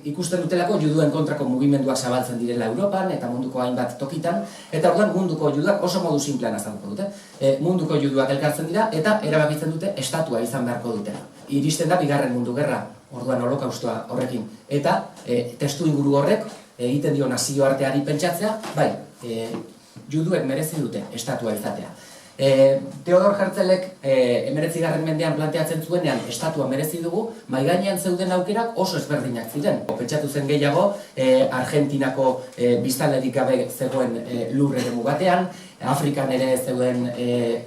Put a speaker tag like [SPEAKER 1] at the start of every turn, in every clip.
[SPEAKER 1] Ikusten dutelako juduen kontrako mugimenduak zabaltzen direla Europan eta munduko hainbat tokitan, eta orduan munduko juduak oso modu sinplean azalduko dute. Munduko juduak elkartzen dira eta erabakitzen dute estatua izan beharko dutela. Iristen da Bigarren Mundu Gerra, orduan holokaustua horrekin, eta testu inguru horrek egiten dio nazioarteari pentsatzea, bai, juduek merezi dute estatua izatea. Theodor Herzlek 19. mendean planteatzen zuenean estatua merezi dugu, mahai gainean zeuden aukerak oso ezberdinak ziren. Pentsatu zen gehiago Argentinako biztanlerik gabe zegoen lur eremu batean, Afrikan ere zeuden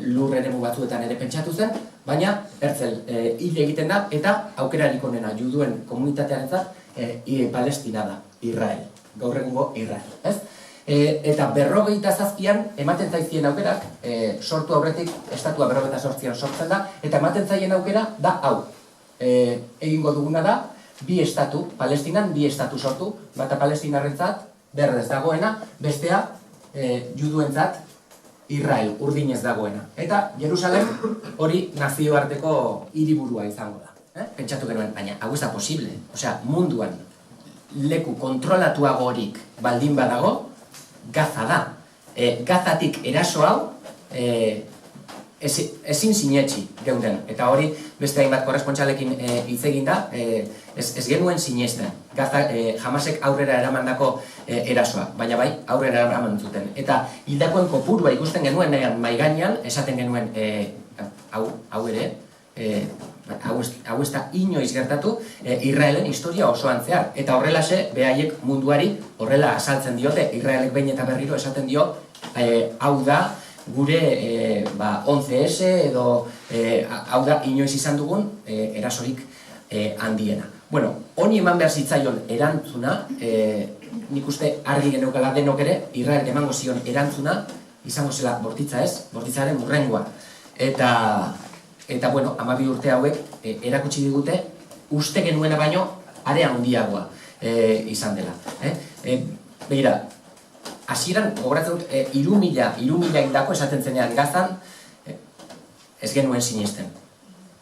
[SPEAKER 1] lur eremu batzuetan ere pentsatu zen, baina Herzl hil egiten da eta aukerarik onena juduen komunitatearentzat Palestina da, Israel, gaur egungo Israel, ez? Eta 57an ematen zaizkien aukerak, sortu aurretik, estatua 58an sortzen da, eta ematen zaien aukera da hau. Egingo duguna da, bi estatu, Palestinan bi estatu sortu, bata palestinarrentzat berdez dagoena, bestea juduentzat Israel, urdinez dagoena. Eta Jerusalem hori nazioarteko hiriburua izango da. Pentsatu genuen, baina hau ez da posible. Osea, munduan leku kontrolatuagorik baldin badago, Gaza da. Gazatik eraso hau ezin sinetsi geunden. Eta hori beste hainbat korrespontsalekin hitz egin da, ez genuen sinesten. Hamasek aurrera eramandako erasoa, baina bai aurrera eraman zuten. Eta hildakoen kopurua ikusten genuen mahai gainean, esaten genuen hau ere, hau ez da inoiz gertatu Israelen historia osoan zehar. Eta horrelaxe, behaiek munduari horrela asaltzen diote, Israelek behin eta berriro esaten dio, hau da gure 11S edo hau da inoiz izan dugun erasorik handiena. Bueno, honi eman behar zitzaion erantzuna, nik uste argi geneukala denok ere, Israel emango zion erantzuna, izango zela bortitza ez, bortitzaren murrengoa. Eta bueno, 12 urte hauek erakutsi digute uste genuena baino are handiagoa izan dela. Begira, hasieran gogoratzen dut 3.000 hildako esaten zenean Gazan ez genuen sinesten.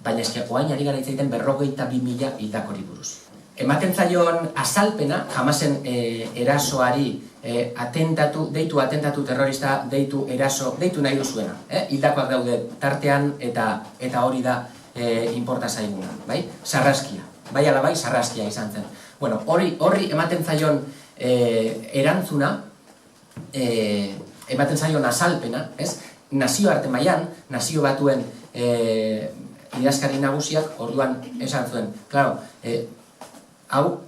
[SPEAKER 1] Baina eske orain ari gara hitz egiten 52.000 hildakori buruz. Ematen zaion azalpena, Hamasen erasoari deitu atentatu terrorista, deitu eraso, deitu nahi duzuena. Hildakoak daude tartean eta hori da inporta zaiguna, bai? Sarraskia, bai ala bai sarraskia izan zen. Bueno, horri ematen zaion erantzuna, ematen zaion azalpena, ez? Nazioarte mailan, Nazio Batuen idazkari nagusiak orduan esan zuen, claro, hau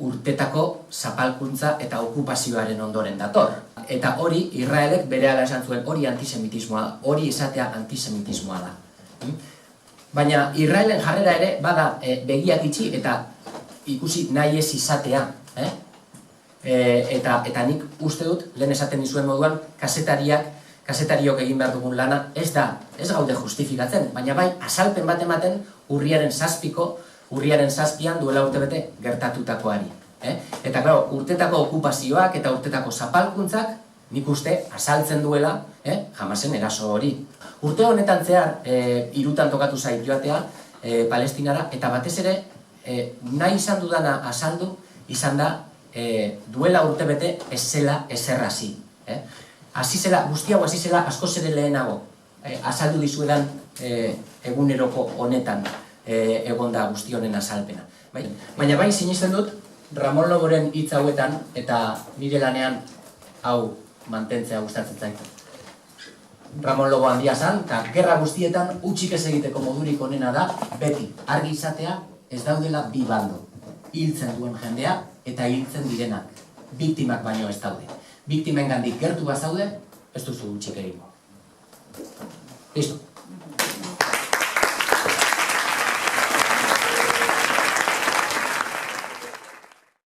[SPEAKER 1] urtetako zapalkuntza eta okupazioaren ondoren dator. Eta hori, Israelek berehala esan zuen, hori antisemitismoa, hori esatea antisemitismoa da. Baina Israelen jarrera ere bada begiak itxi eta ikusi nahi ez izatea. Eta nik uste dut, lehen esaten dizuen moduan, kazetariok egin behar dugun lana, ez gaude justifikatzen, baina bai, azalpen bat ematen urriaren 7an duela urtebete gertatutakoari. Eta, claro, urtetako okupazioak eta urtetako zapalkuntzak nik uste azaltzen duela Hamasen eraso hori. Urte honetan zehar, 3 tokatu zait joatea Palestinara, eta batez ere, nahi izan dudana azaldu, izan da, duela urtebete ez zela ezerrazi. Guzti hau hasi zela askoz ere lehenago, azaldu dizuedan eguneroko honetan egon da guzti honen azalpena. Baina bai sinisten dut, Ramon Loboren hitz hauetan eta nire lanean hau mantentzea gustatzen zait. Ramon Lobo handia zen, eta gerra guztietan hutsik ez egiteko modurik onena da, beti argi izatea ez daudela bi bando. Hiltzen duen jendea eta hiltzen direnak. Biktimak baino ez daude. Biktimengandik gertu bazaude, ez duzu hutsik egingo. Listo.